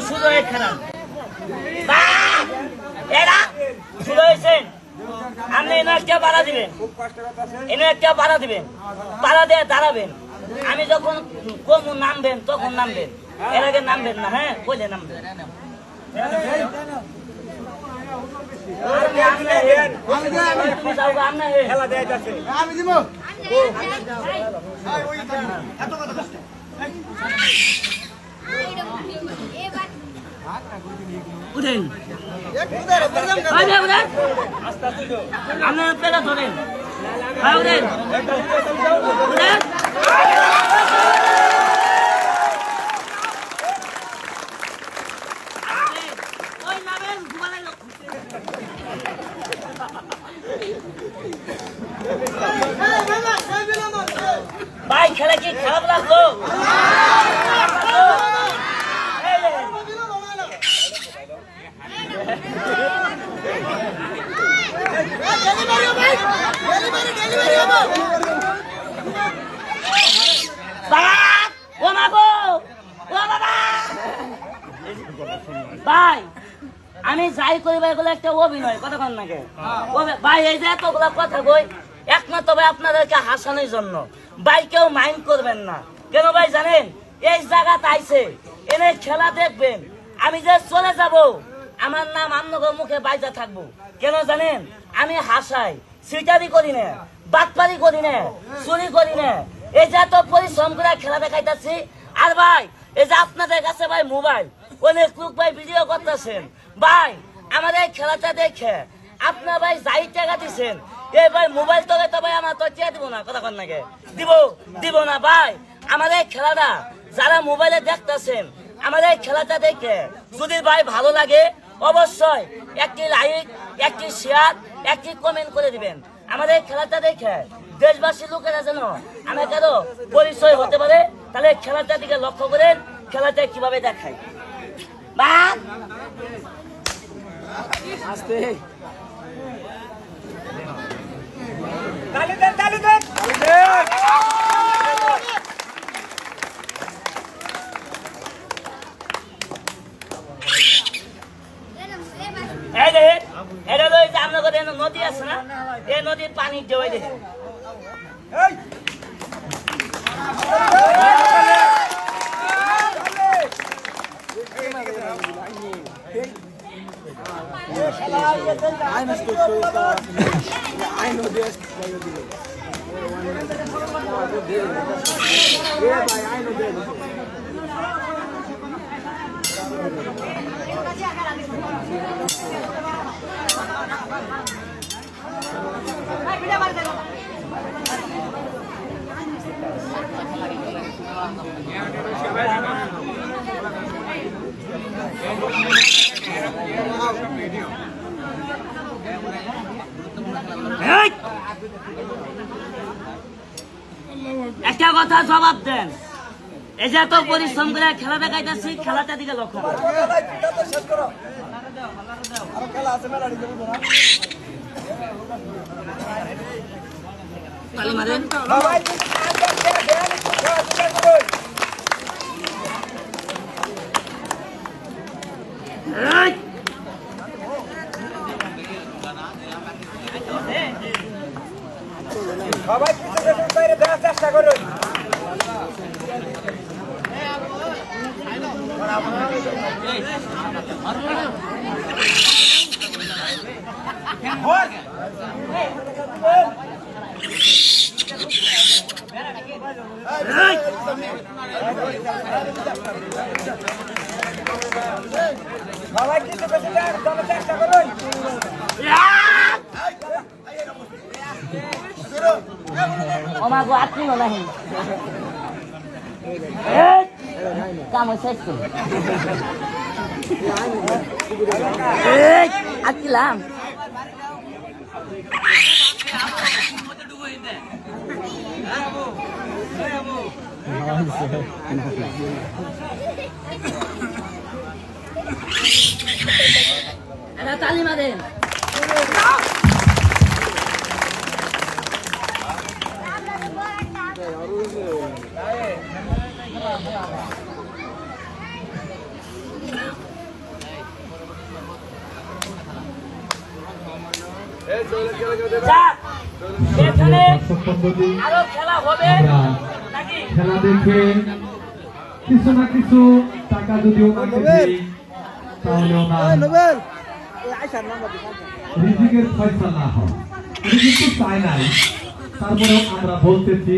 সুযোগ খেলাম এরা শুরু হয়েছেন আপনি এনে একটা বাড়া দিবেন বাড়া দিয়ে দাঁড়াবেন আমি যখন কম নামবেন তখন নামবেন এর আগে নামবেন না হ্যাঁ কইলে নামবেন উঠেন আপনার পেটা ধরেন উঠেন উঠেন ভাই খেলা কি খারাপ লাগলো ভাই আমি যাই করি ভাই এগুলো একটা অভিনয় কতক্ষণ নাকি ভাই এই যে এতগুলা কথা কই একমাত্র ভাই আপনাদেরকে হাসানোর জন্য ভাই কেউ মাইন্ড করবেন না কেন ভাই জানেন এই জায়গাতে আইছে এনে খেলা দেখবেন আমি যে চলে যাব আমার নাম আপনাদের মুখে বাইজা থাকবো কেন জানেন আমি হাসাই সিটারি করি না বাটপারি করি না চুরি করি না এই যে এত পরিশ্রম করে খেলা দেখাইতেছি আর ভাই এই যে আপনাদের কাছে ভাই মোবাইল অনেক লোক ভাই ভিডিও করতেছেন ভাই আমাদের খেলাটা দেখে আপনার ভাই যাই টাকা দিচ্ছেন এই ভাই মোবাইল তো ভাই আমার তো চেয়ে দিব না কথা কন নাকি দিব না ভাই আমাদের খেলাটা যারা মোবাইলে দেখতেছেন আমাদের খেলাটা দেখে যদি ভাই ভালো লাগে অবশ্যই একটি লাইক একটি শেয়ার একটি কমেন্ট করে দিবেন আমাদের খেলাটা দেখে দেশবাসীর লোকেরা যেন আমাদের পরিচয় হতে পারে তাহলে খেলাটা দিকে লক্ষ্য করেন খেলাটা কিভাবে দেখায় বা আস্তে তালি দেন নদী আছে না এই নদীর পানি দেওয়াই দেখে একটা কথা জবাব দেন এই যে তো পরিশ্রম করে খেলা দেখাইতেছি খেলাটা দিকে লক্ষ্য তালি মারেন সবাই বাইরে দেওয়ার চেষ্টা করুন সবাই কিছু বেশি দেওয়ার চেষ্টা করুন ওমাগো আটকি নাহি কাম শেষ আটকিলাম তালি মারেন যাক, এখানে দর্শক মণ্ডলী, আরো খেলা হবে আমরা নাকি? খেলা দেখে কিছু না কিছু টাকা যদি ওনাকে দিই তাহলে ওনার রিজিকের ফয়সালা হয়। উনি কিন্তু চায় নাই, তারপরেও আমরা বলতেছি